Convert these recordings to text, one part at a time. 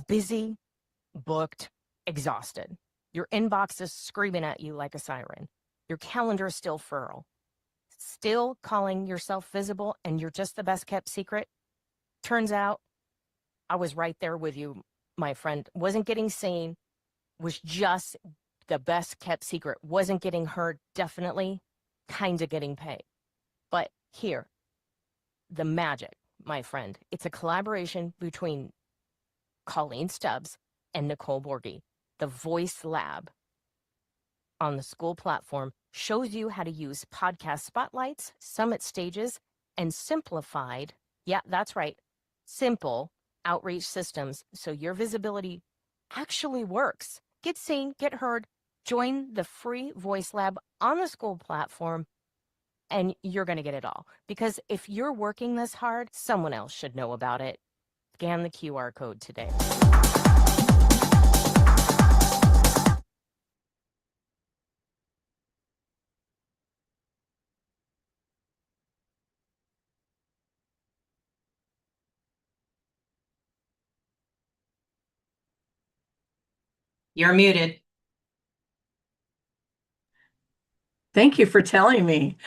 busy, booked, exhausted. Your inbox is screaming at you like a siren. Your calendar is still full. Still calling yourself visible and you're just the best kept secret? Turns out I was right there with you, my friend. Wasn't getting seen, was just the best kept secret. Wasn't getting heard, definitely, kind of getting paid. But here, the magic, my friend. It's a collaboration between Colleen Stubbs and Nicole Borghi. The Voice Lab on the school platform shows you how to use podcast spotlights, summit stages, and simplified, yeah, that's right, simple outreach systems so your visibility actually works. Get seen, get heard, join the free Voice Lab on the school platform, and you're going to get it all. Because if you're working this hard, someone else should know about it. Scan the QR code today. You're muted. Thank you for telling me.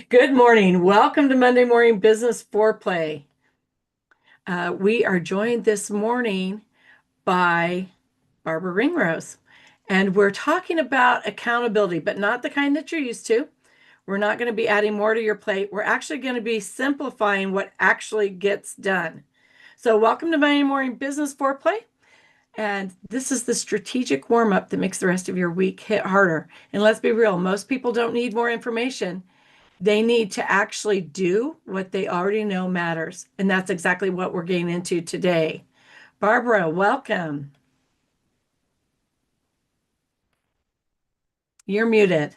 Good morning. Welcome to Monday Morning Business Foreplay. We are joined this morning by Barbara Ringrose, and we're talking about accountability, but not the kind that you're used to. We're not going to be adding more to your plate. We're actually going to be simplifying what actually gets done. So welcome to Monday Morning Business Foreplay. And this is the strategic warm-up that makes the rest of your week hit harder. And let's be real, most people don't need more information. They need to actually do what they already know matters. And that's exactly what we're getting into today. Barbara, welcome. You're muted.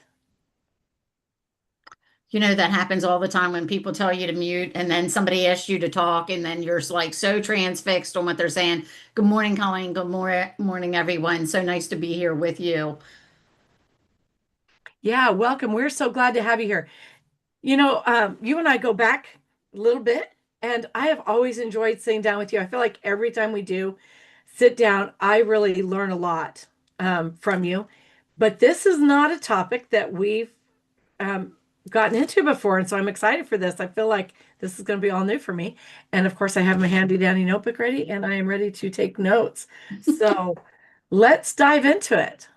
You know, that happens all the time when people tell you to mute and then somebody asks you to talk and then you're like so transfixed on what they're saying. Good morning, Colleen. Good morning, everyone. So nice to be here with you. Yeah, welcome. We're so glad to have you here. You know, you and I go back a little bit, and I have always enjoyed sitting down with you. I feel like every time we do sit down, I really learn a lot from you. But this is not a topic that we've gotten into before, and so I'm excited for this. I feel like this is going to be all new for me. And of course, I have my handy dandy notebook ready, and I am ready to take notes. So let's dive into it.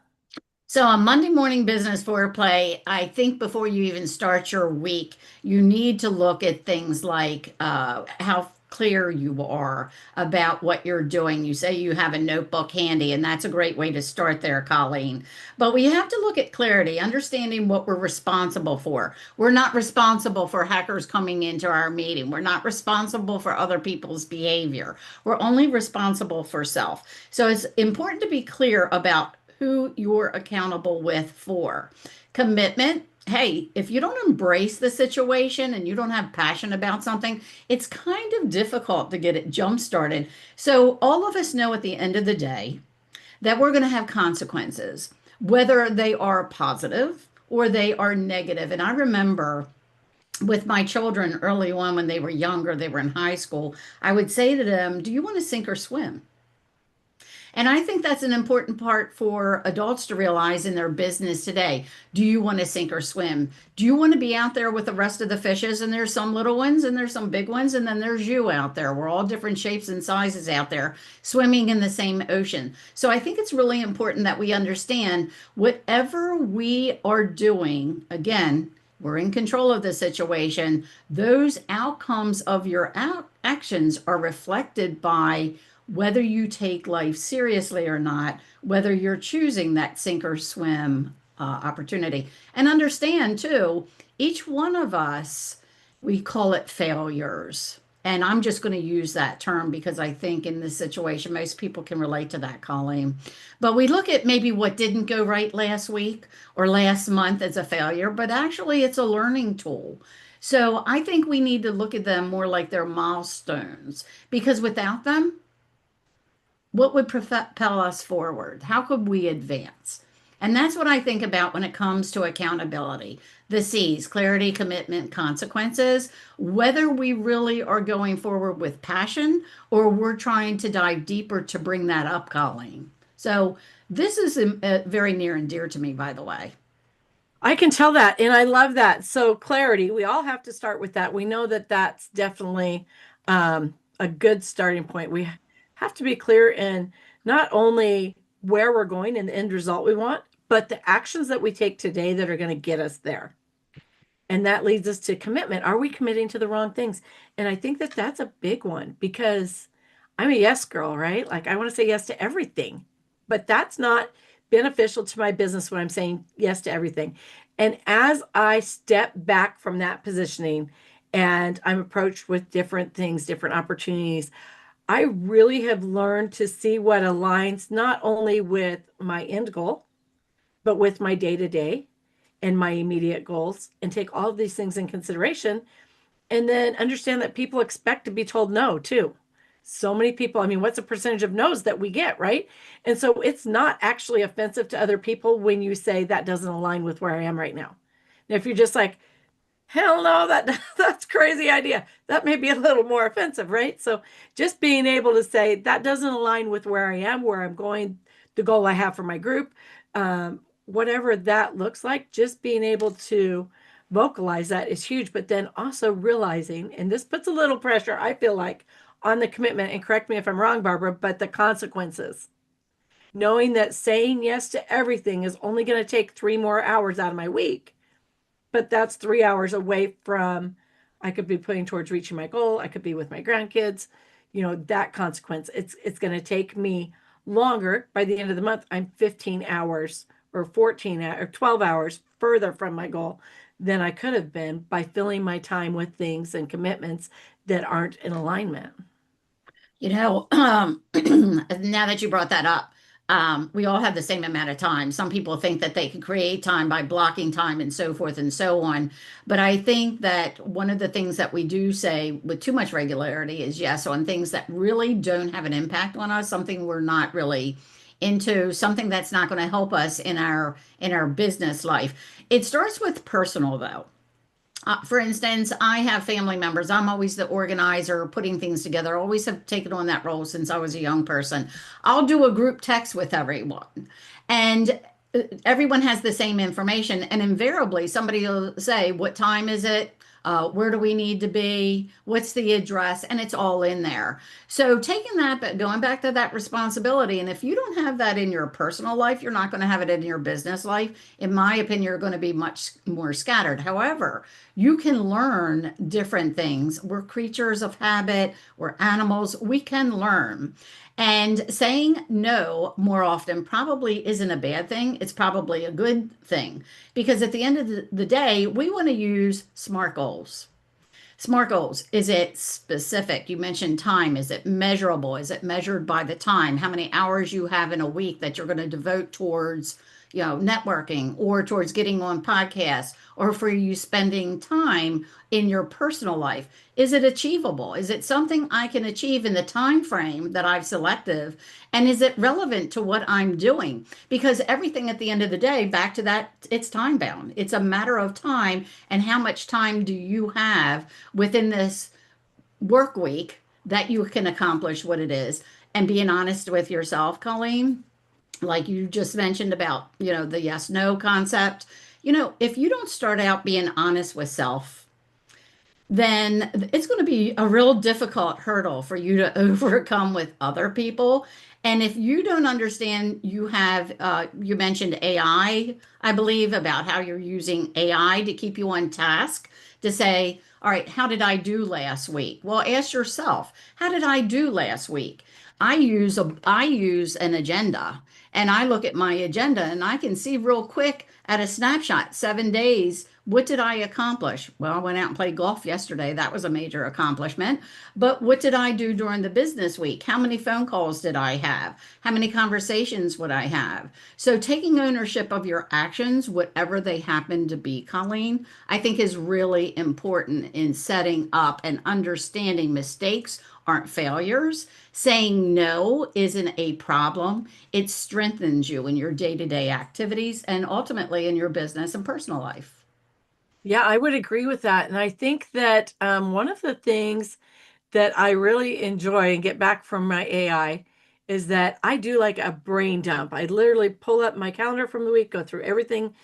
So on Monday Morning Business Foreplay, I think before you even start your week, you need to look at things like how clear you are about what you're doing. You say you have a notebook handy, and that's a great way to start there, Colleen. But we have to look at clarity, understanding what we're responsible for. We're not responsible for hackers coming into our meeting. We're not responsible for other people's behavior. We're only responsible for self. So it's important to be clear about who you're accountable with for. Commitment. Hey, if you don't embrace the situation and you don't have passion about something, it's kind of difficult to get it jump started. So all of us know at the end of the day that we're going to have consequences, whether they are positive or they are negative. And I remember with my children early on when they were younger, they were in high school, I would say to them, do you want to sink or swim? And I think that's an important part for adults to realize in their business today. Do you want to sink or swim? Do you want to be out there with the rest of the fishes? And there's some little ones and there's some big ones, and then there's you out there. We're all different shapes and sizes out there swimming in the same ocean. So I think it's really important that we understand whatever we are doing, again, we're in control of the situation. Those outcomes of your actions are reflected by whether you take life seriously or not, whether you're choosing that sink or swim opportunity. And understand too, each one of us, we call it failures. And I'm just going to use that term because I think in this situation, most people can relate to that, Colleen. But we look at maybe what didn't go right last week or last month as a failure, but actually it's a learning tool. So I think we need to look at them more like they're milestones, because without them, what would propel us forward? How could we advance? And that's what I think about when it comes to accountability. The C's, clarity, commitment, consequences, whether we really are going forward with passion or we're trying to dive deeper to bring that up, Colleen. So this is very near and dear to me, by the way. I can tell that, and I love that. So clarity, we all have to start with that. We know that that's definitely a good starting point. We have to be clear in not only where we're going and the end result we want, but the actions that we take today that are going to get us there. And that leads us to commitment. Are we committing to the wrong things? And I think that that's a big one because I'm a yes girl, right? Like I want to say yes to everything, but that's not beneficial to my business when I'm saying yes to everything. And as I step back from that positioning and I'm approached with different things, different opportunities, I really have learned to see what aligns not only with my end goal, but with my day to day and my immediate goals and take all of these things in consideration and then understand that people expect to be told no too. So many people, I mean, what's the percentage of no's that we get, right? And so it's not actually offensive to other people when you say that doesn't align with where I am right now. Now, if you're just like, hell no, that's crazy idea. That may be a little more offensive, right? So just being able to say that doesn't align with where I am, where I'm going, the goal I have for my group, whatever that looks like, just being able to vocalize that is huge. But then also realizing, and this puts a little pressure, I feel like, on the commitment, and correct me if I'm wrong, Barbara, but the consequences. Knowing that saying yes to everything is only going to take 3 more hours out of my week, but that's 3 hours away from I could be putting towards reaching my goal. I could be with my grandkids, that consequence. It's going to take me longer. By the end of the month, I'm 15 hours or 14 or 12 hours further from my goal than I could have been by filling my time with things and commitments that aren't in alignment. Now that you brought that up, we all have the same amount of time. Some people think that they can create time by blocking time and so forth and so on. But I think that one of the things that we do say with too much regularity is yes on things that really don't have an impact on us, something we're not really into, something that's not going to help us in our business life. It starts with personal though. For instance, I have family members. I'm always the organizer, putting things together. I always have taken on that role since I was a young person. I'll do a group text with everyone, and everyone has the same information. And invariably, somebody will say, "What time is it? Where do we need to be? What's the address?" And it's all in there. So taking that, but going back to that responsibility, and if you don't have that in your personal life, you're not going to have it in your business life. In my opinion, you're going to be much more scattered. However, you can learn different things. We're creatures of habit, we're animals, we can learn. And saying no more often probably isn't a bad thing. It's probably a good thing because at the end of the day, we want to use SMART goals. SMART goals. Is it specific? You mentioned time. Is it measurable? Is it measured by the time? How many hours you have in a week that you're going to devote towards, networking or towards getting on podcasts or for you spending time in your personal life? Is it achievable? Is it something I can achieve in the time frame that I've selected? And is it relevant to what I'm doing? Because everything at the end of the day, back to that, it's time bound. It's a matter of time and how much time do you have within this work week that you can accomplish what it is. And being honest with yourself, Colleen, like you just mentioned about, the yes no concept. If you don't start out being honest with self, then it's going to be a real difficult hurdle for you to overcome with other people. And if you don't understand, you mentioned AI, I believe, about how you're using AI to keep you on task to say, all right, how did I do last week? Well, ask yourself, how did I do last week? I use an agenda and I look at my agenda and I can see real quick at a snapshot 7 days What did I accomplish? Well, I went out and played golf yesterday. That was a major accomplishment. But what did I do during the business week? How many phone calls did I have? How many conversations would I have? So, taking ownership of your actions, whatever they happen to be, Colleen, I think is really important in setting up and understanding mistakes aren't failures. Saying no isn't a problem. It strengthens you in your day to day activities and ultimately in your business and personal life. Yeah, I would agree with that. And I think that one of the things that I really enjoy and get back from my AI is that I do like a brain dump. I literally pull up my calendar from the week, go through everything,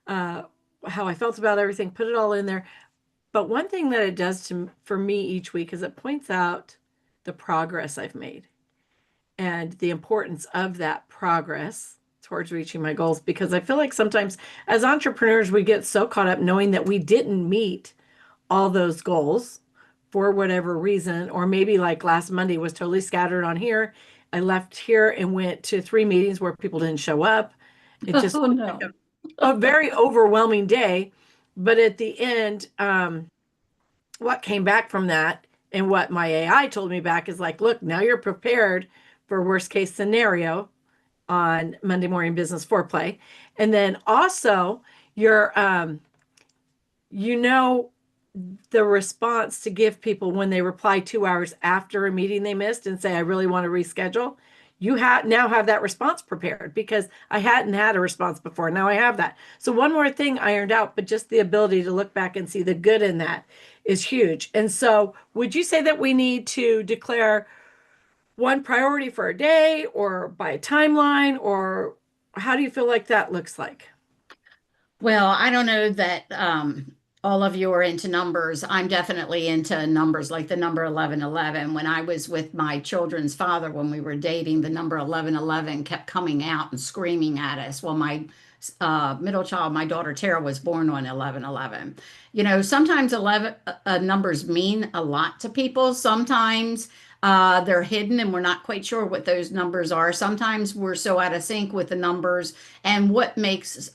uh, how I felt about everything, put it all in there. But one thing that it does for me each week is it points out the progress I've made and the importance of that progress towards reaching my goals. Because I feel like sometimes as entrepreneurs, we get so caught up knowing that we didn't meet all those goals for whatever reason, or maybe like last Monday was totally scattered on here. I left here and went to 3 meetings where people didn't show up. It just Oh was like no. a very overwhelming day. But at the end, what came back from that and what my AI told me back is like, look, now you're prepared for worst case scenario on Monday Morning Business Foreplay. And then also you're, you know, the response to give people when they reply 2 hours after a meeting they missed and say, I really want to reschedule. You now have that response prepared because I hadn't had a response before. Now I have that. So one more thing ironed out, but just the ability to look back and see the good in that is huge. And so would you say that we need to declare one priority for a day or by a timeline, or how do you feel like that looks like? Well, I don't know that all of you are into numbers. I'm definitely into numbers like the number 1111. When I was with my children's father, when we were dating, the number 1111 kept coming out and screaming at us. Well, my middle child, my daughter Tara, was born on 1111. You know, sometimes 11 numbers mean a lot to people. Sometimes they're hidden and we're not quite sure what those numbers are. Sometimes we're so out of sync with the numbers and what makes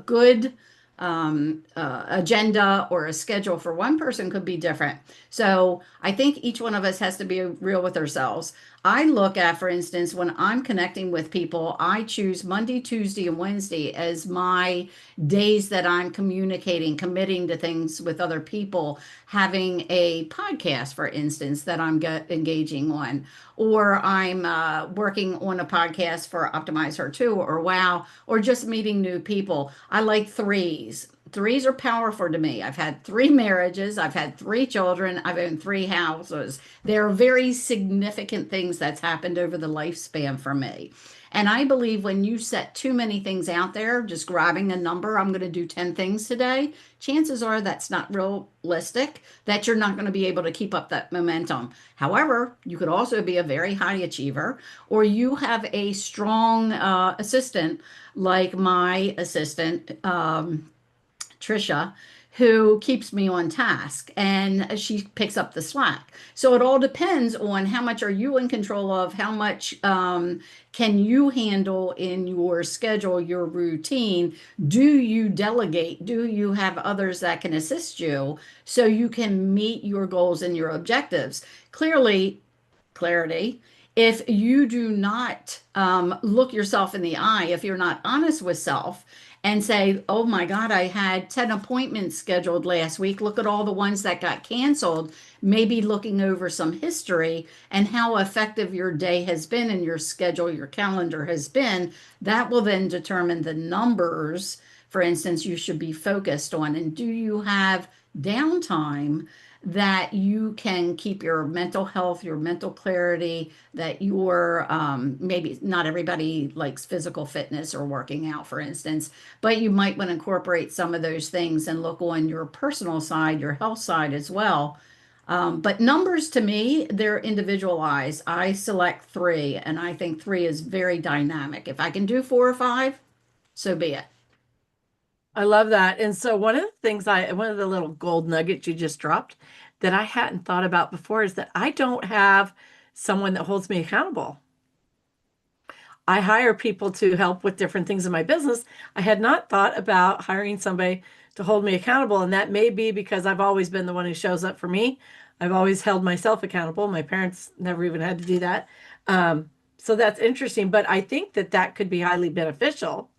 good agenda or a schedule for one person could be different. So I think each one of us has to be real with ourselves. I look at, for instance, when I'm connecting with people, I choose Monday, Tuesday, and Wednesday as my days that I'm communicating, committing to things with other people, having a podcast, for instance, that I'm engaging on, or I'm working on a podcast for Optimize Her Too, or Wow, or just meeting new people. I like threes. Threes are powerful to me. I've had 3 marriages, I've had 3 children, I've owned 3 houses. They're very significant things that's happened over the lifespan for me. And I believe when you set too many things out there, just grabbing a number, I'm going to do 10 things today, chances are that's not realistic, that you're not going to be able to keep up that momentum. However, you could also be a very high achiever, or you have a strong assistant like my assistant, Trisha, who keeps me on task and she picks up the slack. So it all depends on how much are you in control of, how much can you handle in your schedule, your routine. Do you delegate? Do you have others that can assist you so you can meet your goals and your objectives? Clearly, clarity. If you do not look yourself in the eye, if you're not honest with self and say, oh my God, I had 10 appointments scheduled last week. Look at all the ones that got canceled. Maybe looking over some history and how effective your day has been and your schedule, your calendar has been. That will then determine the numbers, for instance, you should be focused on. And do you have downtime that you can keep your mental health, your mental clarity, that you're maybe not everybody likes physical fitness or working out, for instance, but you might want to incorporate some of those things and look on your personal side, your health side as well. But numbers to me, they're individualized. I select 3, and I think 3 is very dynamic. If I can do 4 or 5, so be it. I love that. And so one of the little gold nuggets you just dropped that I hadn't thought about before is that I don't have someone that holds me accountable. I hire people to help with different things in my business. I had not thought about hiring somebody to hold me accountable. And that may be because I've always been the one who shows up for me. I've always held myself accountable. My parents never even had to do that. So that's interesting. But I think that that could be highly beneficial.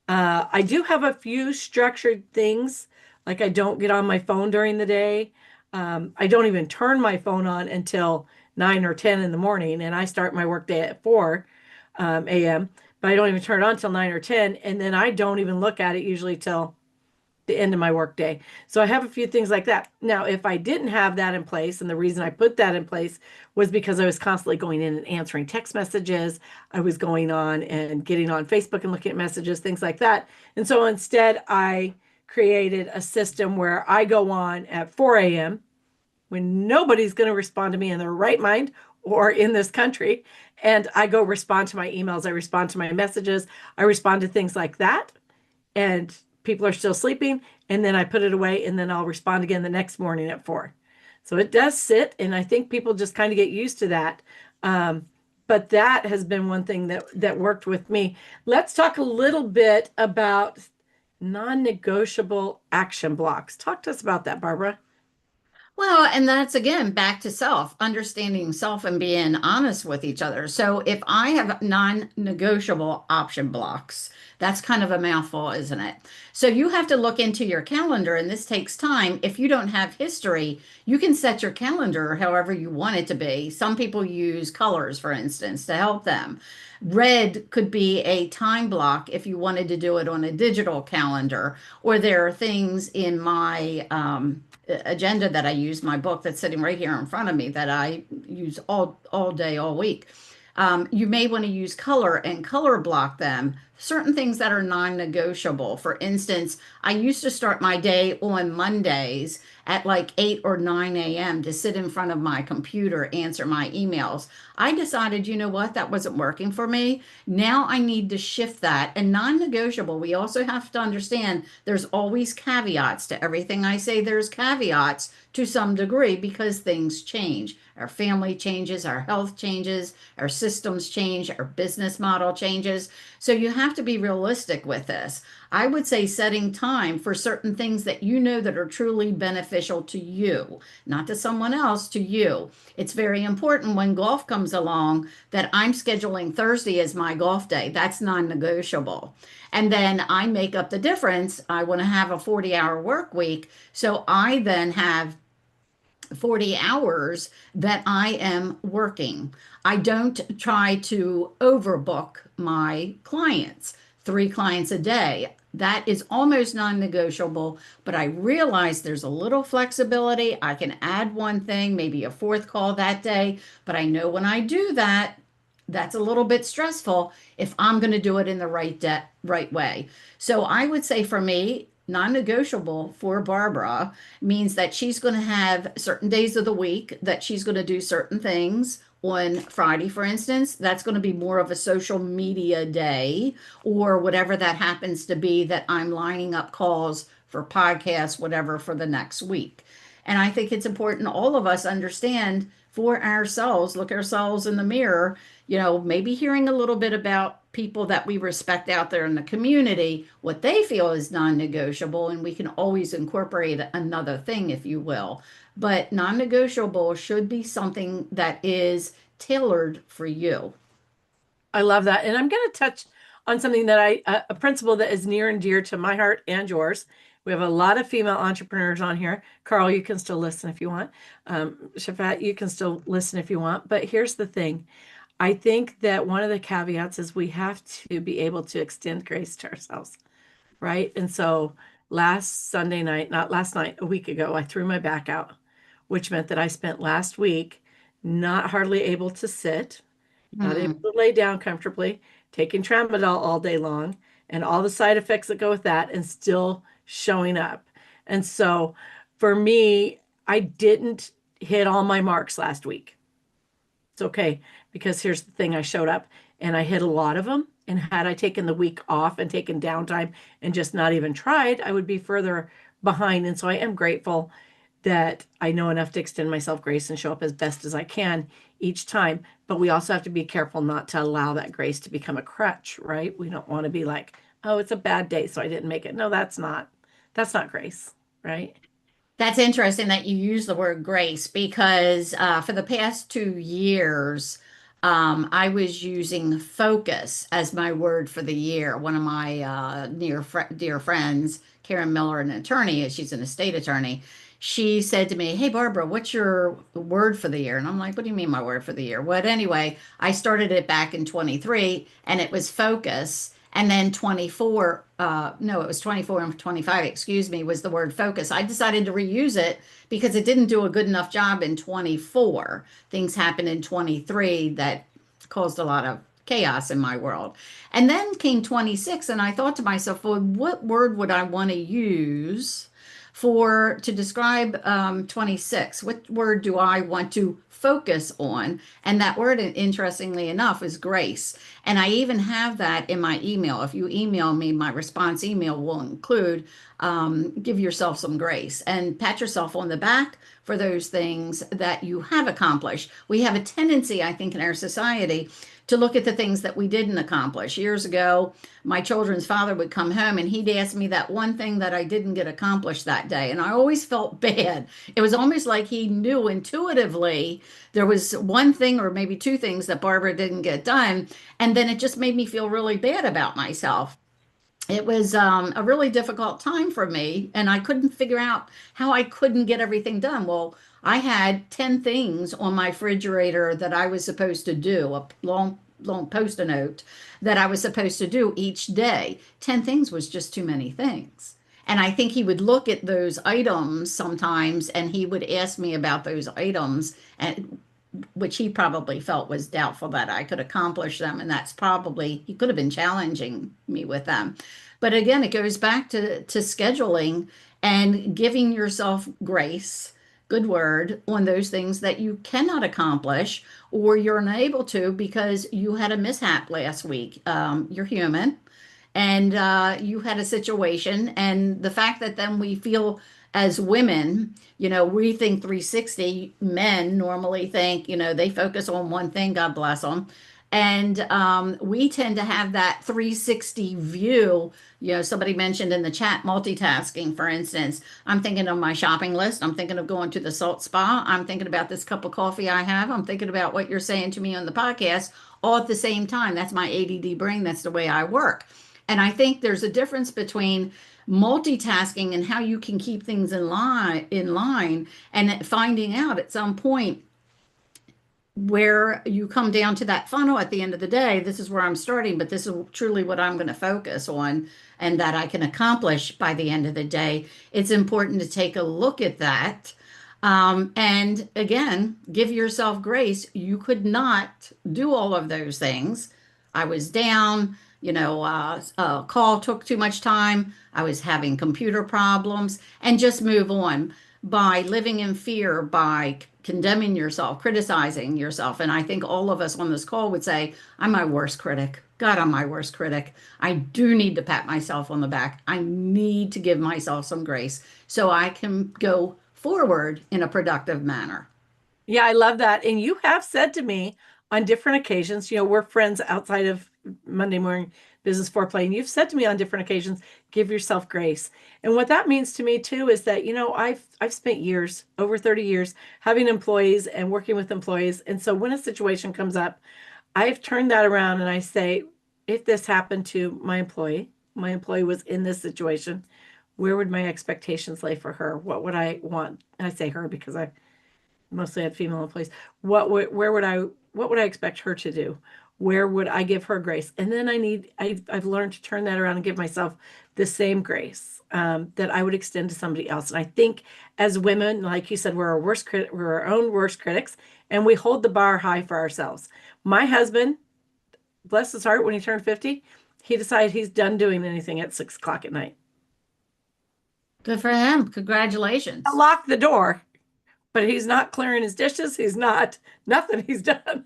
I do have a few structured things, like I don't get on my phone during the day. I don't even turn my phone on until 9 or 10 in the morning, and I start my workday at 4 a.m. But I don't even turn it on till 9 or 10, and then I don't even look at it usually till the end of my workday. So I have a few things like that. Now, if I didn't have that in place, and the reason I put that in place was because I was constantly going in and answering text messages. I was going on and getting on Facebook and looking at messages, things like that. And so instead, I created a system where I go on at 4 a.m. when nobody's going to respond to me in their right mind or in this country. And I go respond to my emails. I respond to my messages. I respond to things like that. And people are still sleeping, and then I put it away, and then I'll respond again the next morning at 4. So it does sit, and I think people just kind of get used to that. But that has been one thing that worked with me. Let's talk a little bit about non-negotiable action blocks. Talk to us about that, Barbara. Well, and that's again back to self, understanding self and being honest with each other. So if I have non-negotiable option blocks, that's kind of a mouthful, isn't it? So you have to look into your calendar, and this takes time. If you don't have history, you can set your calendar however you want it to be. Some people use colors, for instance, to help them. Red could be a time block if you wanted to do it on a digital calendar, or there are things in my agenda that I use, my book that's sitting right here in front of me that I use all day, all week. You may want to use color and color block them. Certain things that are non-negotiable. For instance, I used to start my day on Mondays at like 8 or 9 a.m. to sit in front of my computer, answer my emails. I decided, you know what, that wasn't working for me. Now I need to shift that. And non-negotiable, we also have to understand there's always caveats to everything I say. There's caveats to some degree because things change. Our family changes, our health changes, our systems change, our business model changes. So you have to be realistic with this. I would say setting time for certain things that you know that are truly beneficial to you, not to someone else, to you. It's very important when golf comes along that I'm scheduling Thursday as my golf day. That's non-negotiable. And then I make up the difference. I want to have a 40-hour work week. So I then have 40 hours that I am working. I don't try to overbook my clients, 3 clients a day. That is almost non-negotiable, but I realize there's a little flexibility. I can add one thing, maybe a 4th call that day, but I know when I do that, that's a little bit stressful if I'm going to do it in the right way. So I would say for me, non-negotiable for Barbara means that she's going to have certain days of the week that she's going to do certain things. On Friday, for instance, that's going to be more of a social media day or whatever that happens to be that I'm lining up calls for podcasts, whatever, for the next week. And I think it's important all of us understand for ourselves, look ourselves in the mirror, maybe hearing a little bit about people that we respect out there in the community, what they feel is non-negotiable, and we can always incorporate another thing, if you will. But non-negotiable should be something that is tailored for you. I love that. And I'm going to touch on something that a principle that is near and dear to my heart and yours. We have a lot of female entrepreneurs on here. Carl, you can still listen if you want. Shafat, you can still listen if you want. But here's the thing. I think that one of the caveats is we have to be able to extend grace to ourselves, right? And so last Sunday night, not last night, a week ago, I threw my back out, which meant that I spent last week not hardly able to sit, not able to lay down comfortably, taking tramadol all day long, and all the side effects that go with that, and still showing up. And so for me, I didn't hit all my marks last week. It's okay, because here's the thing, I showed up and I hit a lot of them. And had I taken the week off and taken downtime and just not even tried, I would be further behind. And so I am grateful that I know enough to extend myself grace and show up as best as I can each time. But we also have to be careful not to allow that grace to become a crutch, right? We don't want to be like, oh, it's a bad day, so I didn't make it. No, that's not That's not grace, right? That's interesting that you use the word grace because for the past 2 years, I was using focus as my word for the year. One of my dear friends, Karen Miller, an attorney, she's an estate attorney. She said to me, "Hey, Barbara, what's your word for the year?" And I'm like, "What do you mean, my word for the year?" What anyway, I started it back in 23 and it was focus. And then 24, no, it was 24 and 25, excuse me, was the word focus. I decided to reuse it because it didn't do a good enough job in 24. Things happened in 23 that caused a lot of chaos in my world. And then came 26, and I thought to myself, well, what word would I want to use for to describe 26? What word do I want to focus on? And that word, interestingly enough, is grace. And I even have that in my email. If you email me, my response email will include give yourself some grace and pat yourself on the back for those things that you have accomplished. We have a tendency, I think, in our society to look at the things that we didn't accomplish. Years ago, my children's father would come home and he'd ask me that one thing that I didn't get accomplished that day. And I always felt bad. It was almost like he knew intuitively there was one thing or maybe two things that Barbara didn't get done. And then it just made me feel really bad about myself. It was a really difficult time for me, and I couldn't figure out how I couldn't get everything done. Well, I had 10 things on my refrigerator that I was supposed to do, a long post-it note that I was supposed to do each day. 10 things was just too many things. And I think he would look at those items sometimes and he would ask me about those items, and which he probably felt was doubtful that I could accomplish them. And that's probably, he could have been challenging me with them. But again, it goes back to scheduling and giving yourself grace, good word, on those things that you cannot accomplish or you're unable to because you had a mishap last week. You're human and you had a situation. And the fact that then we feel as women, we think 360, men normally think, they focus on one thing, God bless them. And we tend to have that 360 view. Somebody mentioned in the chat multitasking, for instance. I'm thinking of my shopping list. I'm thinking of going to the salt spa. I'm thinking about this cup of coffee I have. I'm thinking about what you're saying to me on the podcast all at the same time. That's my ADD brain. That's the way I work. And I think there's a difference between multitasking and how you can keep things in line and finding out at some point where you come down to that funnel at the end of the day. This is where I'm starting, but this is truly what I'm going to focus on and that I can accomplish by the end of the day. It's important to take a look at that. And again, give yourself grace. You could not do all of those things. I was down, a call took too much time. I was having computer problems, and just move on by living in fear, by condemning yourself, criticizing yourself. And I think all of us on this call would say, I'm my worst critic. God, I'm my worst critic. I do need to pat myself on the back. I need to give myself some grace so I can go forward in a productive manner. Yeah, I love that. And you have said to me on different occasions, we're friends outside of Monday Morning Business Foreplay, and you've said to me on different occasions, give yourself grace. And what that means to me too is that, I've spent years, over 30 years, having employees and working with employees. And so when a situation comes up, I've turned that around and I say, if this happened to my employee was in this situation, where would my expectations lay for her? What would I want? And I say her because I mostly had female employees. What would I expect her to do? Where would I give her grace? And then I've learned to turn that around and give myself the same grace that I would extend to somebody else. And I think as women, like you said, we're our own worst critics, and we hold the bar high for ourselves. My husband, bless his heart, when he turned 50, he decided he's done doing anything at 6 o'clock at night. Good for him. Congratulations. I locked the door, but he's not clearing his dishes. He's not, nothing he's done.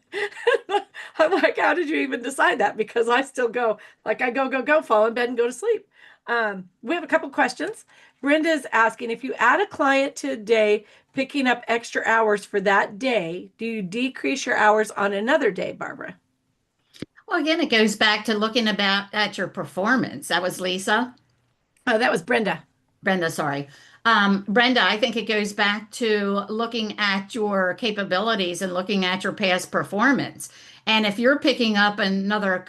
I'm like, how did you even decide that? Because I still go, like I go, fall in bed and go to sleep. We have a couple questions. Brenda is asking, if you add a client today, picking up extra hours for that day, do you decrease your hours on another day, Barbara? Well, again, it goes back to looking at your performance. That was Lisa. Oh, that was Brenda. Brenda, sorry. Brenda, I think it goes back to looking at your capabilities and looking at your past performance. And if you're picking up another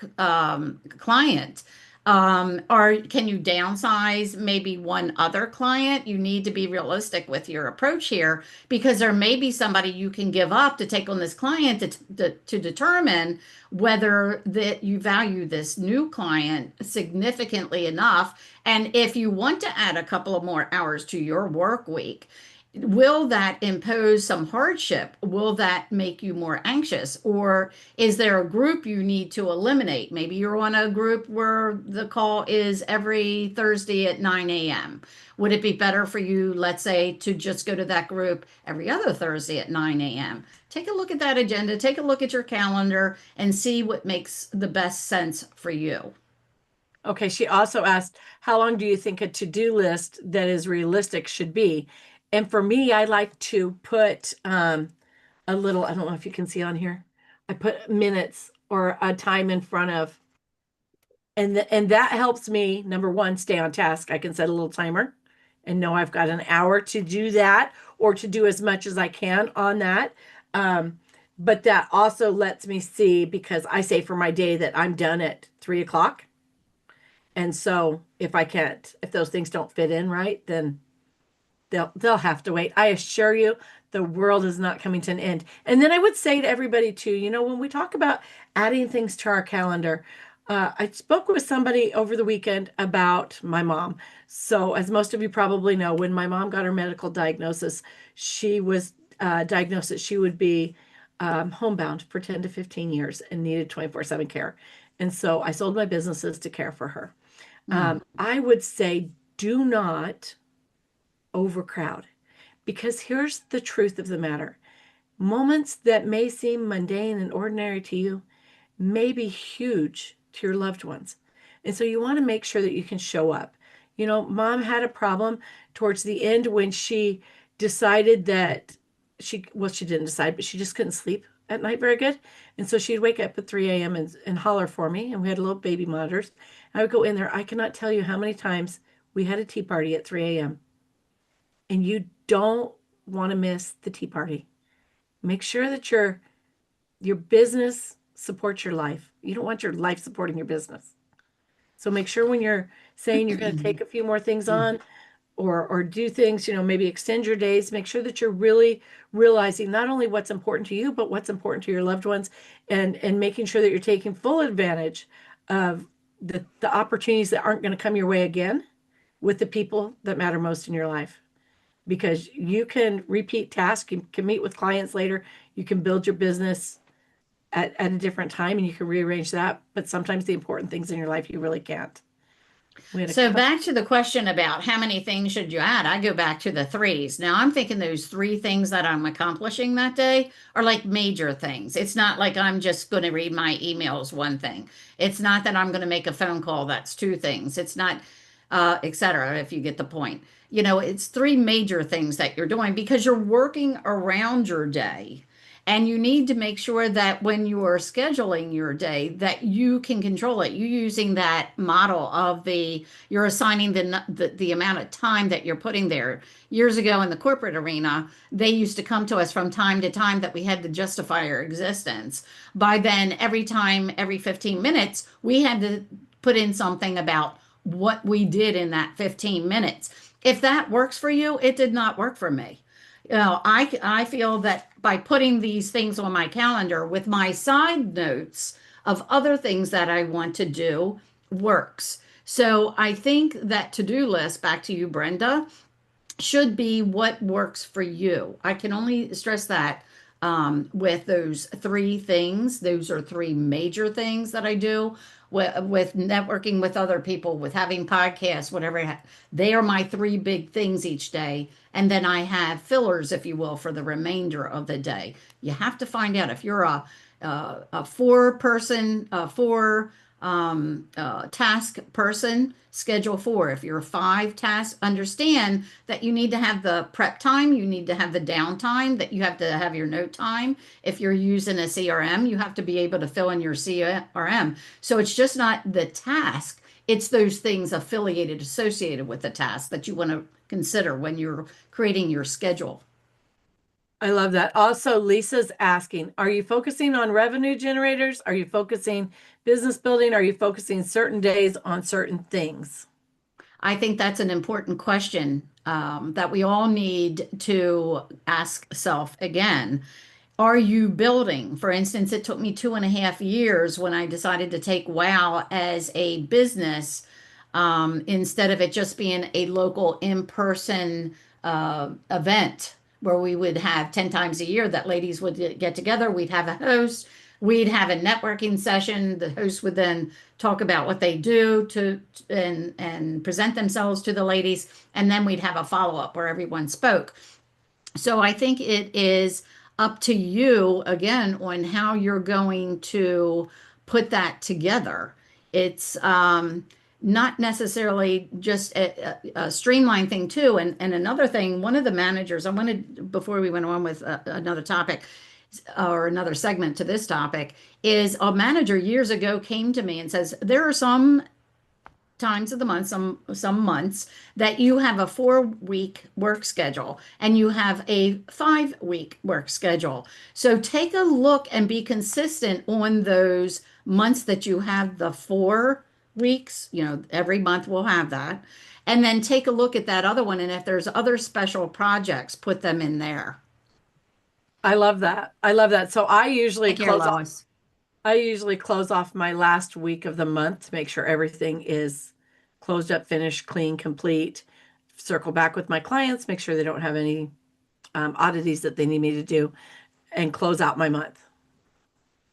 client, or can you downsize maybe one other client? You need to be realistic with your approach here because there may be somebody you can give up to take on this client to determine whether that you value this new client significantly enough. And if you want to add a couple of more hours to your work week, will that impose some hardship? Will that make you more anxious? Or is there a group you need to eliminate? Maybe you're on a group where the call is every Thursday at 9 a.m. Would it be better for you, let's say, to just go to that group every other Thursday at 9 a.m.? Take a look at that agenda, take a look at your calendar, and see what makes the best sense for you. Okay, she also asked, how long do you think a to-do list that is realistic should be? And for me, I like to put a little, I don't know if you can see on here, I put minutes or a time in front of, and that helps me, number one, stay on task. I can set a little timer and know I've got an hour to do that or to do as much as I can on that. But that also lets me see, because I say for my day that I'm done at 3 o'clock. And so if those things don't fit in right, then they'll have to wait. I assure you, the world is not coming to an end. And then I would say to everybody too, when we talk about adding things to our calendar, I spoke with somebody over the weekend about my mom. So as most of you probably know, when my mom got her medical diagnosis, she was diagnosed that she would be homebound for 10 to 15 years and needed 24/7 care. And so I sold my businesses to care for her. I would say do not overcrowd, because here's the truth of the matter. Moments that may seem mundane and ordinary to you may be huge to your loved ones. And so you want to make sure that you can show up. Mom had a problem towards the end when she decided that she didn't decide, but she just couldn't sleep at night very good. And so she'd wake up at 3 a.m. and holler for me. And we had little baby monitors. I would go in there. I cannot tell you how many times we had a tea party at 3 a.m. And you don't want to miss the tea party. Make sure that your business supports your life. You don't want your life supporting your business. So make sure when you're saying you're going to take a few more things on or do things, maybe extend your days, make sure that you're really realizing not only what's important to you, but what's important to your loved ones, and making sure that you're taking full advantage of the opportunities that aren't going to come your way again with the people that matter most in your life. Because you can repeat tasks, you can meet with clients later, you can build your business at a different time, and you can rearrange that. But sometimes the important things in your life, you really can't. So back to the question about how many things should you add, I go back to the threes. Now I'm thinking those three things that I'm accomplishing that day are like major things. It's not like I'm just going to read my emails, one thing. It's not that I'm going to make a phone call, that's two things. It's not, etc., if you get the point. It's three major things that you're doing because you're working around your day. And you need to make sure that when you are scheduling your day, that you can control it. You using that model of you're assigning the amount of time that you're putting there. Years ago in the corporate arena, they used to come to us from time to time that we had to justify our existence. By then, every 15 minutes, we had to put in something about what we did in that 15 minutes. If that works for you, it did not work for me. I feel that by putting these things on my calendar with my side notes of other things that I want to do works. So I think that to-do list, back to you, Brenda, should be what works for you. I can only stress that with those three things. Those are three major things that I do with networking with other people, with having podcasts, whatever. They are my three big things each day. And then I have fillers, if you will, for the remainder of the day. You have to find out if you're a four-person, task person, schedule 4. If you're a 5-task, understand that you need to have the prep time, you need to have the downtime, that you have to have your note time. If you're using a CRM, you have to be able to fill in your CRM. So it's just not the task, It's those things affiliated, associated with the task that you want to consider when you're creating your schedule. I love that. Also, Lisa's asking, are you focusing on revenue generators? Are you focusing business building? Are you focusing certain days on certain things? I think that's an important question that we all need to ask self again. Are you building? For instance, it took me 2.5 years when I decided to take WOW as a business instead of it just being a local in-person event where we would have 10 times a year that ladies would get together. We'd have a host. We'd have a networking session. The host would then talk about what they do to and present themselves to the ladies. And then we'd have a follow-up where everyone spoke. So I think it is up to you again on how you're going to put that together. It's not necessarily just a streamlined thing too. And another thing, one of the managers, I wanted, before we went on with another topic or another segment to this topic, is a manager years ago came to me and says, there are some times of the month, some months that you have a 4-week work schedule and you have a 5-week work schedule. So take a look and be consistent on those months that you have the 4 weeks. Every month we'll have that. And then take a look at that other one. And if there's other special projects, put them in there. I love that. I love that. So I usually Take care, close off. Lois. I usually close off my last week of the month to make sure everything is closed up, finished, clean, complete. Circle back with my clients, make sure they don't have any oddities that they need me to do, and close out my month.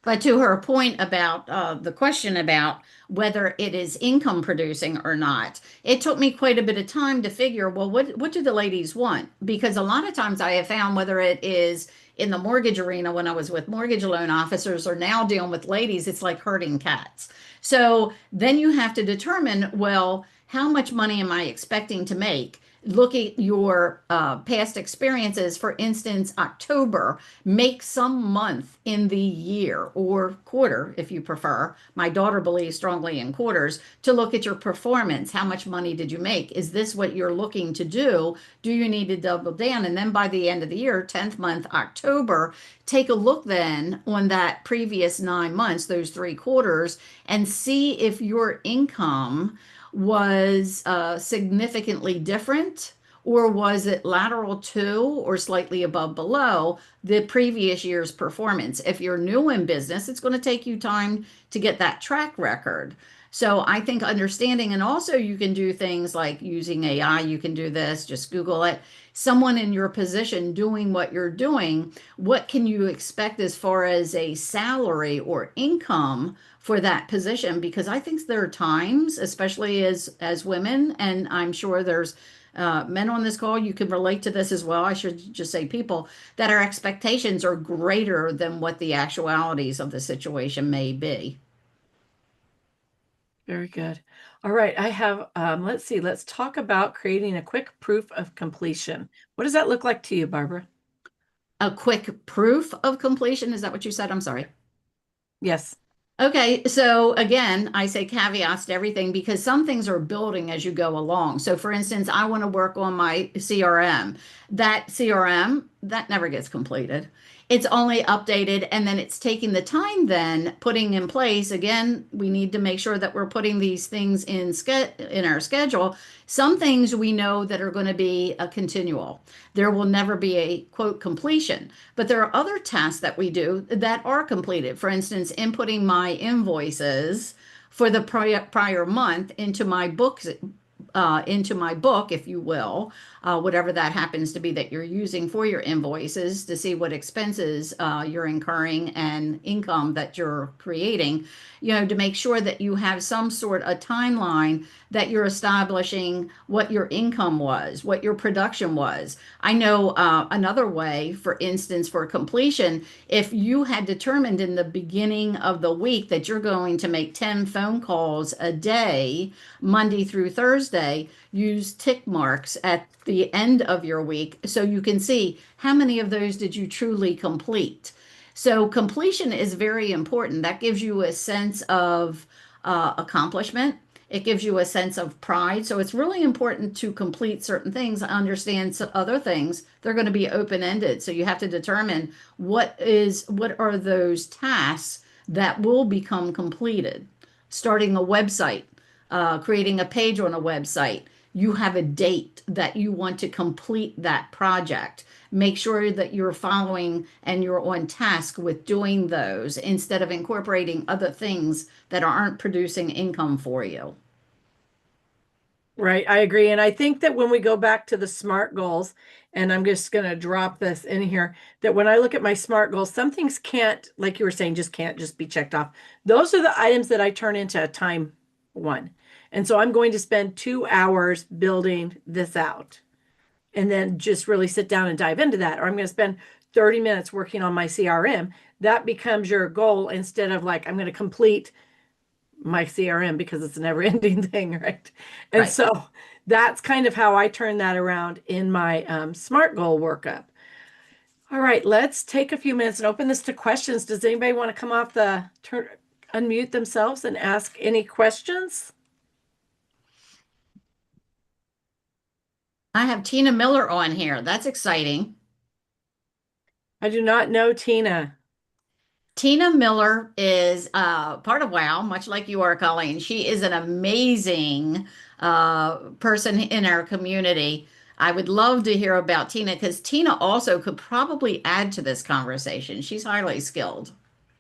But to her point about the question about whether it is income producing or not, it took me quite a bit of time to figure, well, what do the ladies want? Because a lot of times I have found, whether it is in the mortgage arena when I was with mortgage loan officers or now dealing with ladies, it's like herding cats. So then you have to determine, well, how much money am I expecting to make? Look at your past experiences. For instance, October, make some month in the year or quarter, if you prefer. My daughter believes strongly in quarters, to look at your performance. How much money did you make? Is this what you're looking to do? Do you need to double down? And then by the end of the year, 10th month, October, take a look then on that previous 9 months, those 3 quarters, and see if your income was significantly different, or was it lateral to or slightly above below the previous year's performance? If you're new in business, it's going to take you time to get that track record. So I think understanding, and also you can do things like using AI, you can do this, just Google it. Someone in your position doing what you're doing, what can you expect as far as a salary or income for that position? Because I think there are times, especially as women, and I'm sure there's men on this call, you can relate to this as well. I should just say people, that our expectations are greater than what the actualities of the situation may be. Very good. All right. I have, let's see, let's talk about creating a quick proof of completion. What does that look like to you, Barbara? A quick proof of completion. Is that what you said? I'm sorry. Yes. Okay, so again, I say caveats to everything because some things are building as you go along. So for instance, I want to work on my CRM. That CRM, that never gets completed. It's only updated and then it's taking the time then putting in place. Again, we need to make sure that we're putting these things in our schedule. Some things we know that are going to be a continual. There will never be a quote completion, but there are other tasks that we do that are completed. For instance, inputting my invoices for the prior month into my books, into my book, if you will, whatever that happens to be that you're using for your invoices to see what expenses you're incurring and income that you're creating, to make sure that you have some sort of timeline that you're establishing what your income was, what your production was. I know another way, for instance, for completion, if you had determined in the beginning of the week that you're going to make 10 phone calls a day, Monday through Thursday, use tick marks at the end of your week so you can see how many of those did you truly complete. So completion is very important. That gives you a sense of accomplishment. It gives you a sense of pride. So it's really important to complete certain things, understand other things. They're going to be open-ended. So you have to determine what are those tasks that will become completed. Starting a website, creating a page on a website. You have a date that you want to complete that project. Make sure that you're following and you're on task with doing those instead of incorporating other things that aren't producing income for you. Right, I agree. And I think that when we go back to the SMART goals, and I'm just going to drop this in here, that when I look at my SMART goals, some things can't, like you were saying, just can't just be checked off. Those are the items that I turn into a time one. And so I'm going to spend 2 hours building this out and then just really sit down and dive into that. Or I'm going to spend 30 minutes working on my CRM. That becomes your goal instead of like, I'm going to complete my CRM because it's a never ending thing, right? And Right. so that's kind of how I turn that around in my SMART goal workup. All right, let's take a few minutes and open this to questions. Does anybody want to come off unmute themselves and ask any questions? I have Tina Miller on here. That's exciting. I do not know Tina. Tina Miller is part of WOW, much like you are, Colleen. She is an amazing person in our community. I would love to hear about Tina because Tina also could probably add to this conversation. She's highly skilled.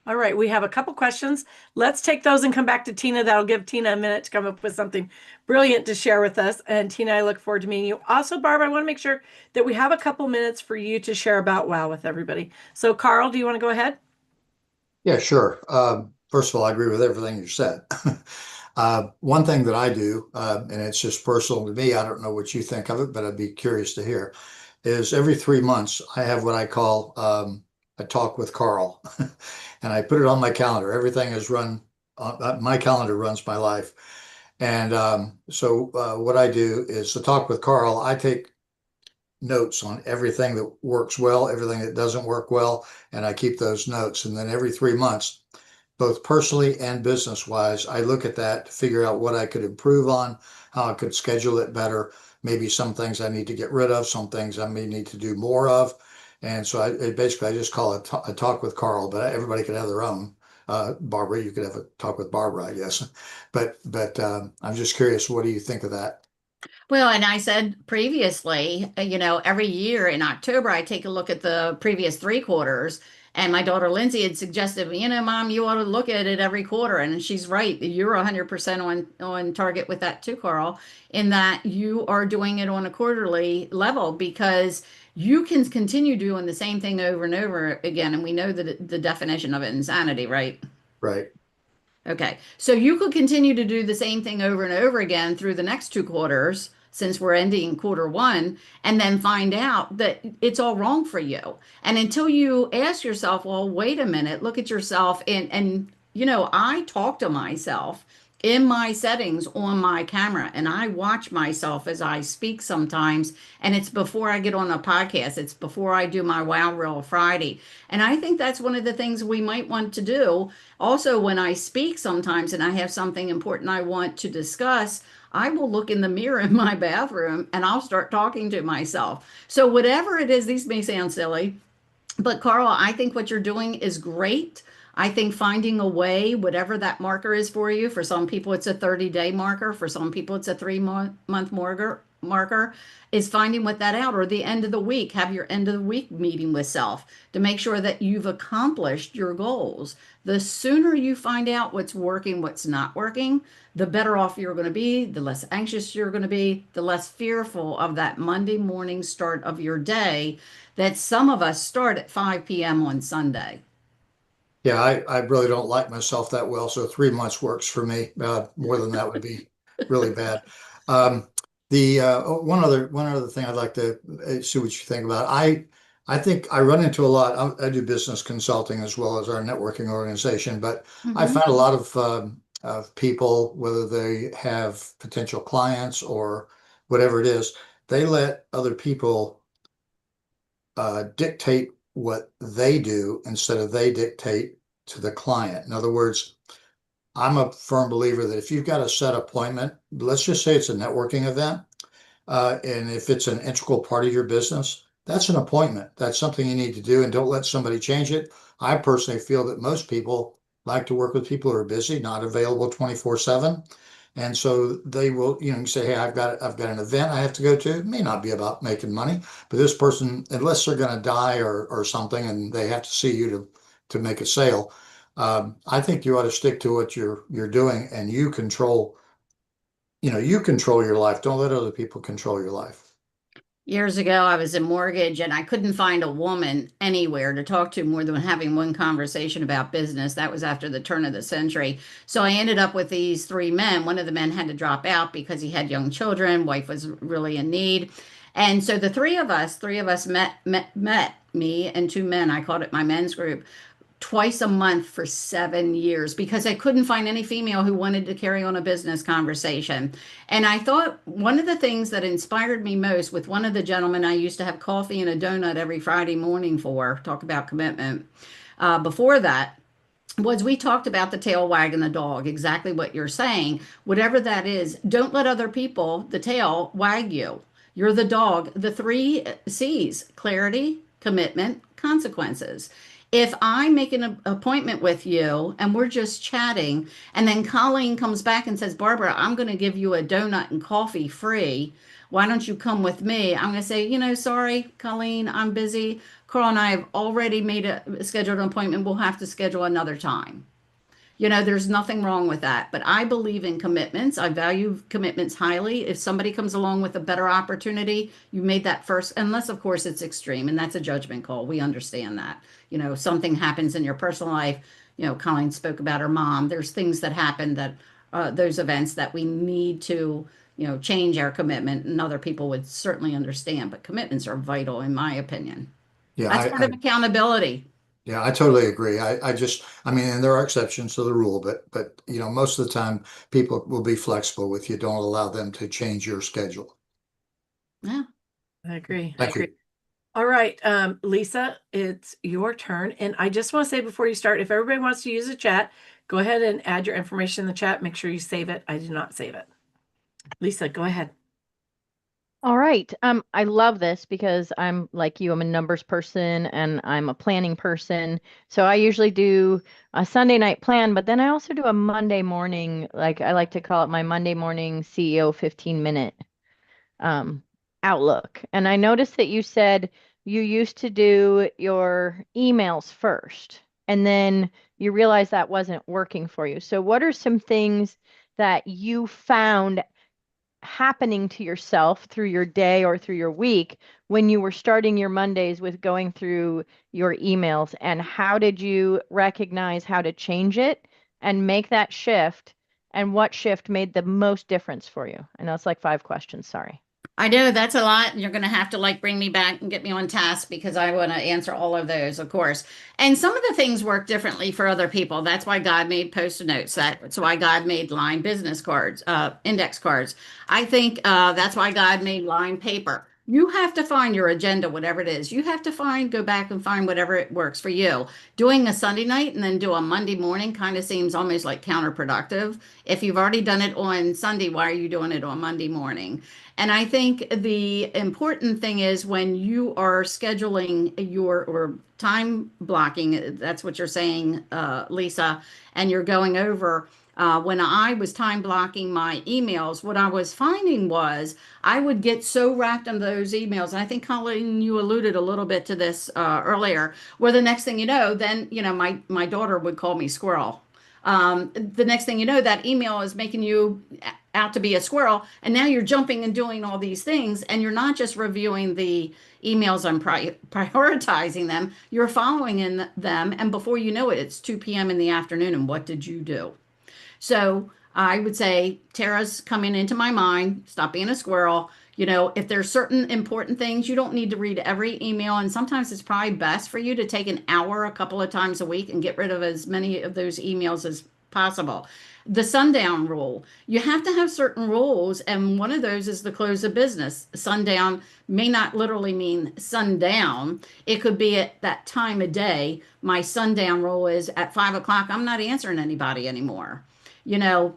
All right, we have a couple questions. Let's take those and come back to Tina. That'll give Tina a minute to come up with something brilliant to share with us. And Tina, I look forward to meeting you. Also, Barb, I want to make sure that we have a couple minutes for you to share about WOW with everybody. So, Carl, do you want to go ahead? Yeah, sure. First of all, I agree with everything you said. One thing that I do, and it's just personal to me, I don't know what you think of it, but I'd be curious to hear, is every 3 months I have what I call a talk with Carl. And I put it on my calendar. Everything is run, my calendar runs my life. And so what I do is to talk with Carl, I take notes on everything that works well, everything that doesn't work well, and I keep those notes. And then every 3 months, both personally and business wise, I look at that to figure out what I could improve on, how I could schedule it better, maybe some things I need to get rid of, some things I may need to do more of. And so basically I just call it a talk with Carl, but everybody could have their own. Barbara, you could have a talk with Barbara, I guess. But I'm just curious, what do you think of that? Well, and I said previously, every year in October, I take a look at the previous 3 quarters. And my daughter Lindsay had suggested, Mom, you ought to look at it every quarter. And she's right. You're 100% on target with that too, Carl, in that you are doing it on a quarterly level because you can continue doing the same thing over and over again. And we know that the definition of it, insanity, right? Right. Okay, so you could continue to do the same thing over and over again through the next 2 quarters, since we're ending quarter 1, and then find out that it's all wrong for you. And until you ask yourself, well, wait a minute, look at yourself, and I talk to myself in my settings on my camera, and I watch myself as I speak sometimes, and it's before I get on a podcast, it's before I do my Wow Reel Friday. And I think that's one of the things we might want to do. Also, when I speak sometimes and I have something important I want to discuss, I will look in the mirror in my bathroom and I'll start talking to myself. So, whatever it is, these may sound silly, but Carl, I think what you're doing is great. I think finding a way, whatever that marker is for you, for some people it's a 30-day marker, for some people it's a 3-month marker, is finding what that out, or the end of the week, have your end of the week meeting with self to make sure that you've accomplished your goals. The sooner you find out what's working, what's not working, the better off you're going to be, the less anxious you're going to be, the less fearful of that Monday morning start of your day that some of us start at 5 p.m. on Sunday. Yeah, I really don't like myself that well, so 3 months works for me. More than that would be really bad. The one other thing I'd like to see what you think about. I think I run into a lot. I do business consulting as well as our networking organization, but I Mm-hmm. find a lot of people, whether they have potential clients or whatever it is, they let other people dictate what they do instead of they dictate to the client. In other words, I'm a firm believer that if you've got a set appointment, let's just say it's a networking event, and if it's an integral part of your business, that's an appointment. That's something you need to do, and don't let somebody change it. I personally feel that most people like to work with people who are busy, not available 24/7. And so they will, you say, hey, I've got an event I have to go to. It may not be about making money, but this person, unless they're going to die or something, and they have to see you to make a sale, I think you ought to stick to what you're doing, and you control your life. Don't let other people control your life. Years ago, I was in mortgage and I couldn't find a woman anywhere to talk to more than having one conversation about business. That was after the turn of the century. So I ended up with these three men. One of the men had to drop out because he had young children. Wife was really in need. And so the three of us met me and two men. I called it my men's group twice a month for 7 years because I couldn't find any female who wanted to carry on a business conversation. And I thought one of the things that inspired me most with one of the gentlemen I used to have coffee and a donut every Friday morning for, talk about commitment. Before that, was we talked about the tail wagging the dog, exactly what you're saying. Whatever that is, don't let other people, the tail, wag you. You're the dog. The three C's: clarity, commitment, consequences. If I make an appointment with you and we're just chatting, and then Colleen comes back and says, Barbara, I'm going to give you a donut and coffee free. Why don't you come with me? I'm going to say, sorry, Colleen, I'm busy. Carl and I have already made a scheduled an appointment. We'll have to schedule another time. There's nothing wrong with that. But I believe in commitments. I value commitments highly. If somebody comes along with a better opportunity, you made that first, unless, of course, it's extreme, and that's a judgment call. We understand that. Something happens in your personal life. Colleen spoke about her mom. There's things that happen that those events that we need to, change our commitment, and other people would certainly understand. But commitments are vital, in my opinion. Yeah, That's part of accountability. yeah, I totally agree. I mean, and there are exceptions to the rule, but most of the time people will be flexible with you. Don't allow them to change your schedule. Yeah. I agree. Thank you. All right, Lisa, it's your turn. And I just want to say before you start, if everybody wants to use the chat, go ahead and add your information in the chat. Make sure you save it. I did not save it. Lisa, go ahead. All right. I love this because I'm like you, I'm a numbers person and I'm a planning person. So I usually do a Sunday night plan, but then I also do a Monday morning, like I like to call it my Monday morning CEO 15-minute outlook. And I noticed that you said you used to do your emails first, and then you realized that wasn't working for you. So what are some things that you found happening to yourself through your day or through your week when you were starting your Mondays with going through your emails, and how did you recognize how to change it and make that shift, and what shift made the most difference for you? I know it's like 5 questions, sorry. I know that's a lot, and you're going to have to bring me back and get me on task because I want to answer all of those, of course. And some of the things work differently for other people. That's why God made Post-it notes. That's why God made line business cards, index cards. I think that's why God made line paper. You have to find your agenda, whatever it is. You have to go back and find whatever it works for you. Doing a Sunday night and then do a Monday morning kind of seems almost like counterproductive. If you've already done it on Sunday, why are you doing it on Monday morning? And I think the important thing is when you are scheduling or time blocking, that's what you're saying, Lisa, and you're going over. When I was time blocking my emails, what I was finding was I would get so wrapped in those emails. And I think, Colleen, you alluded a little bit to this earlier, where the next thing you know, then, my daughter would call me squirrel. The next thing you know, that email is making you out to be a squirrel. And now you're jumping and doing all these things. And you're not just reviewing the emails and prioritizing them, you're following in them. And before you know it, it's 2 p.m. in the afternoon. And what did you do? So I would say, Tara's coming into my mind, stop being a squirrel. If there's certain important things, you don't need to read every email. And sometimes it's probably best for you to take an hour a couple of times a week and get rid of as many of those emails as possible. The sundown rule, you have to have certain rules. And one of those is the close of business. Sundown may not literally mean sundown. It could be at that time of day. My sundown rule is at 5 o'clock, I'm not answering anybody anymore. you know,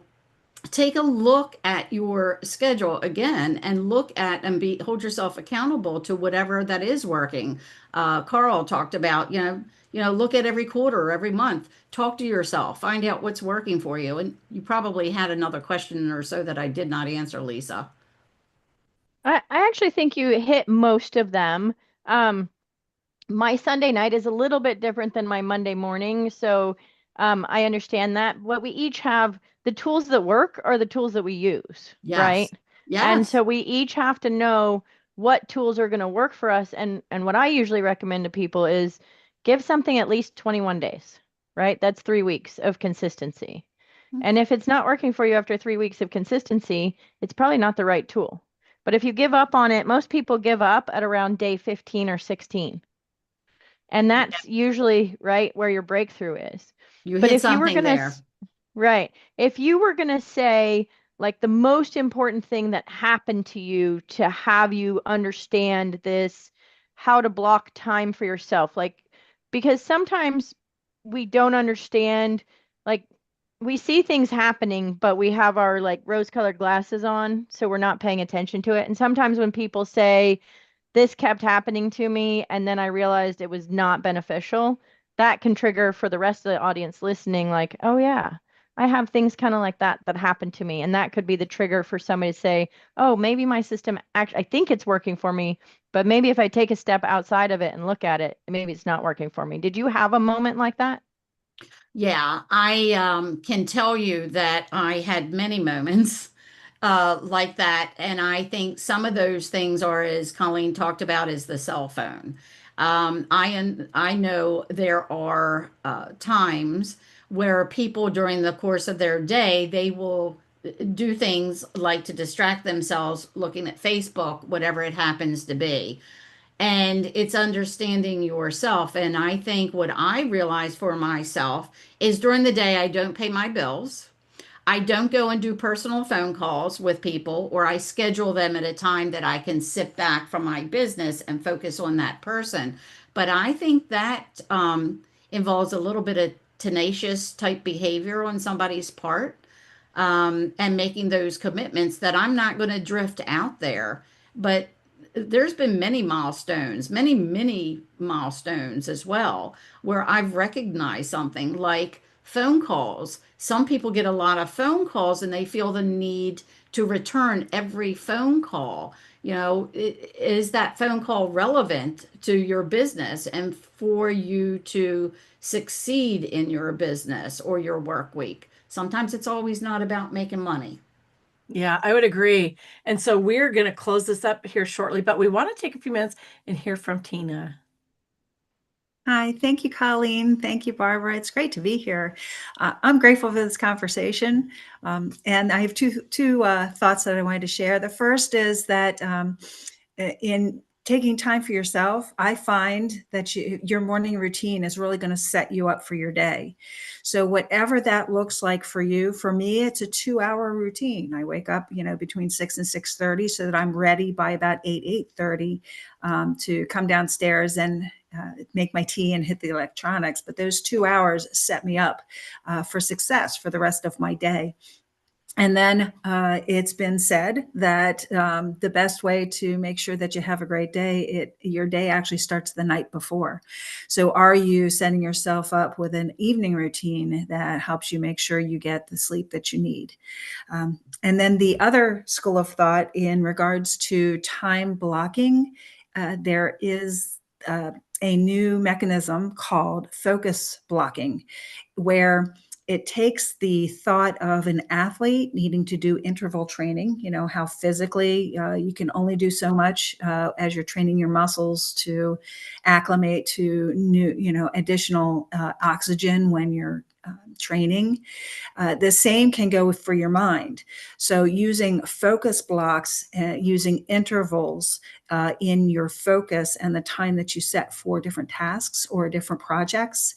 take a look at your schedule again and look at and hold yourself accountable to whatever that is working. Carl talked about, look at every quarter or every month, talk to yourself, find out what's working for you. And you probably had another question or so that I did not answer, Lisa. I actually think you hit most of them. My Sunday night is a little bit different than my Monday morning, so I understand that. What we each have, the tools that work are the tools that we use, right? Yes. And Yes. so we each have to know what tools are going to work for us. And what I usually recommend to people is give something at least 21 days, right? That's 3 weeks of consistency. And if it's not working for you after 3 weeks of consistency, it's probably not the right tool. But if you give up on it, most people give up at around day 15 or 16. And that's usually right where your breakthrough is. You But hit if you were something going there. to, right, if you were going to say, like, the most important thing that happened to you to have you understand this, how to block time for yourself, like, because sometimes we don't understand, like, we see things happening, but we have our like rose-colored glasses on, so we're not paying attention to it. And sometimes when people say, this kept happening to me and then I realized it was not beneficial, that can trigger for the rest of the audience listening, like, oh yeah, I have things kind of like that that happen to me. And that could be the trigger for somebody to say, oh, maybe my system actually, I think it's working for me, but maybe if I take a step outside of it and look at it, maybe it's not working for me. Did you have a moment like that? Yeah, I can tell you that I had many moments like that. And I think some of those things are, as Colleen talked about, is the cell phone. I know there are times where people during the course of their day, they will do things like to distract themselves looking at Facebook, whatever it happens to be. And it's understanding yourself. And I think what I realize for myself is during the day, I don't pay my bills. I don't go and do personal phone calls with people, or I schedule them at a time that I can sit back from my business and focus on that person. But I think that involves a little bit of tenacious type behavior on somebody's part, and making those commitments that I'm not going to drift out there. But there's been many milestones, many milestones as well, where I've recognized something like phone calls. Some people get a lot of phone calls and they feel the need to return every phone call. Is that phone call relevant to your business and for you to succeed in your business or your work week? Sometimes it's always not about making money. Yeah, I would agree. And so we're going to close this up here shortly, but we want to take a few minutes and hear from Tina. Hi, thank you, Colleen. Thank you, Barbara. It's great to be here. I'm grateful for this conversation. And I have two thoughts that I wanted to share. The first is that in taking time for yourself, I find that your morning routine is really going to set you up for your day. So whatever that looks like for you, for me, it's a 2-hour routine. I wake up, between 6 and 6:30 so that I'm ready by about 8:30 to come downstairs and make my tea and hit the electronics. But those 2 hours set me up for success for the rest of my day. And then it's been said that the best way to make sure that you have a great day, your day actually starts the night before. So are you setting yourself up with an evening routine that helps you make sure you get the sleep that you need? And then the other school of thought in regards to time blocking, there is a new mechanism called focus blocking, where it takes the thought of an athlete needing to do interval training, how physically you can only do so much as you're training your muscles to acclimate to new, additional oxygen when you're training. The same can go for your mind. So using focus blocks, using intervals in your focus and the time that you set for different tasks or different projects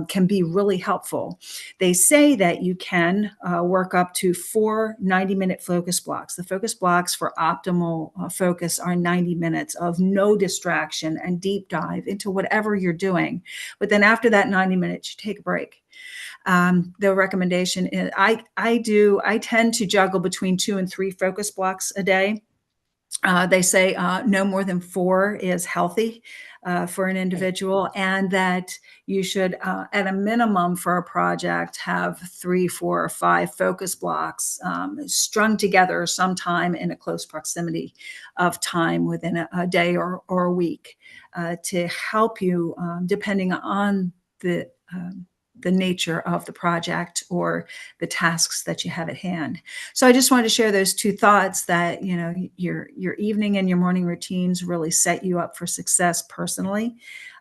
can be really helpful. They say that you can work up to 4 90-minute focus blocks. The focus blocks for optimal focus are 90 minutes of no distraction and deep dive into whatever you're doing. But then after that 90 minutes, you take a break. The recommendation is I tend to juggle between 2 and 3 focus blocks a day. They say no more than 4 is healthy for an individual, and that you should, at a minimum for a project, have 3, 4, or 5 focus blocks strung together sometime in a close proximity of time within a day or a week to help you, depending on the nature of the project or the tasks that you have at hand. So I just wanted to share those 2 thoughts that, your evening and your morning routines really set you up for success personally.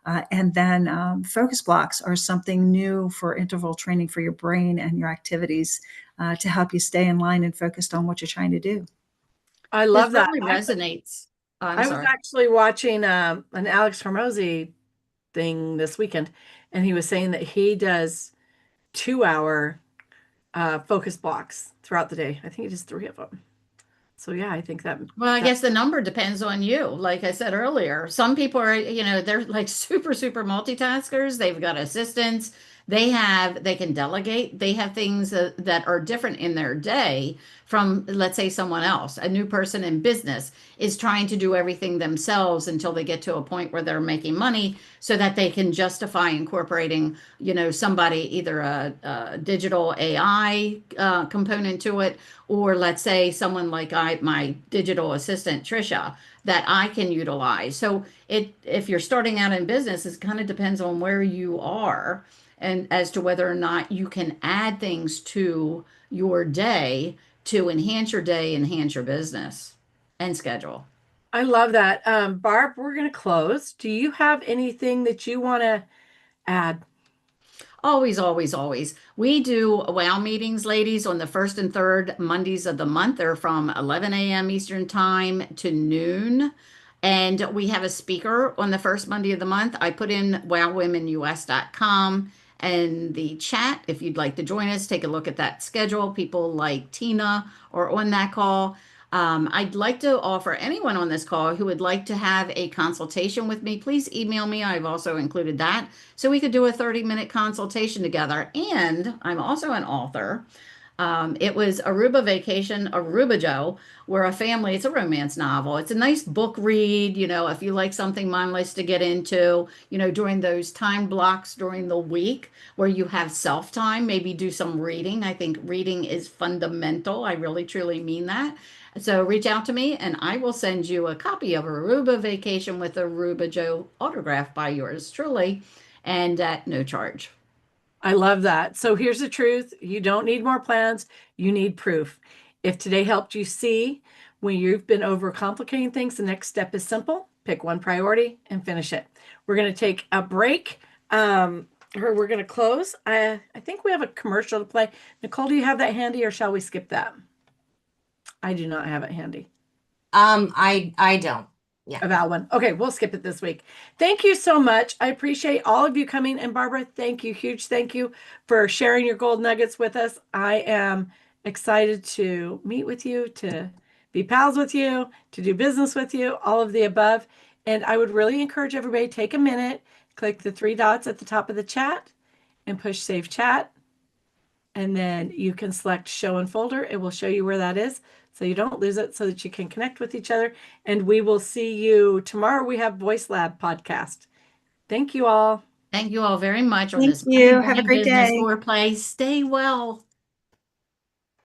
And then focus blocks are something new for interval training for your brain and your activities to help you stay in line and focused on what you're trying to do. I love This that. really resonates. I'm I was sorry. actually watching an Alex Hormozy thing this weekend, and he was saying that he does 2-hour focus blocks throughout the day. I think he does 3 of them. So yeah, I think that. Well, I guess the number depends on you. Like I said earlier, some people are, they're like super, super multitaskers. They've got assistants. They can delegate. They have things that are different in their day from, let's say, someone else. A new person in business is trying to do everything themselves until they get to a point where they're making money so that they can justify incorporating, somebody, either a digital AI component to it, or let's say someone like my digital assistant Trisha that I can utilize. So if you're starting out in business, it kind of depends on where you are and as to whether or not you can add things to your day to enhance your day, enhance your business and schedule. I love that. Barb, we're going to close. Do you have anything that you want to add? Always, always, always. We do WOW meetings, ladies, on the first and third Mondays of the month. They're from 11 a.m. Eastern Time to noon. And we have a speaker on the first Monday of the month. I put in wowwomenus.com and the chat. If you'd like to join us, take a look at that schedule. People like Tina are on that call. I'd like to offer anyone on this call who would like to have a consultation with me, please email me. I've also included that so we could do a 30-minute consultation together. And I'm also an author. It was Aruba Vacation, Aruba Joe, where it's a romance novel. It's a nice book read, if you like something mindless to get into, during those time blocks during the week where you have self time, maybe do some reading. I think reading is fundamental. I really, truly mean that. So reach out to me and I will send you a copy of Aruba Vacation with Aruba Joe autographed by yours truly and at no charge. I love that. So here's the truth. You don't need more plans. You need proof. If today helped you see when you've been overcomplicating things, the next step is simple. Pick one priority and finish it. We're going to take a break. We're going to close. I think we have a commercial to play. Nicole, do you have that handy or shall we skip that? I do not have it handy. I don't. Yeah. About one. Okay, we'll skip it this week. Thank you so much. I appreciate all of you coming. And Barbara, thank you. Huge thank you for sharing your gold nuggets with us. I am excited to meet with you, to be pals with you, to do business with you, all of the above. And I would really encourage everybody, take a minute, click the 3 dots at the top of the chat and push save chat. And then you can select show and folder. It will show you where that is so you don't lose it, so that you can connect with each other. And we will see you tomorrow. We have Voice Lab podcast. Thank you all. Thank you all very much on Thank this you. Monday Have a Morning great Business day. Foreplay. Stay well.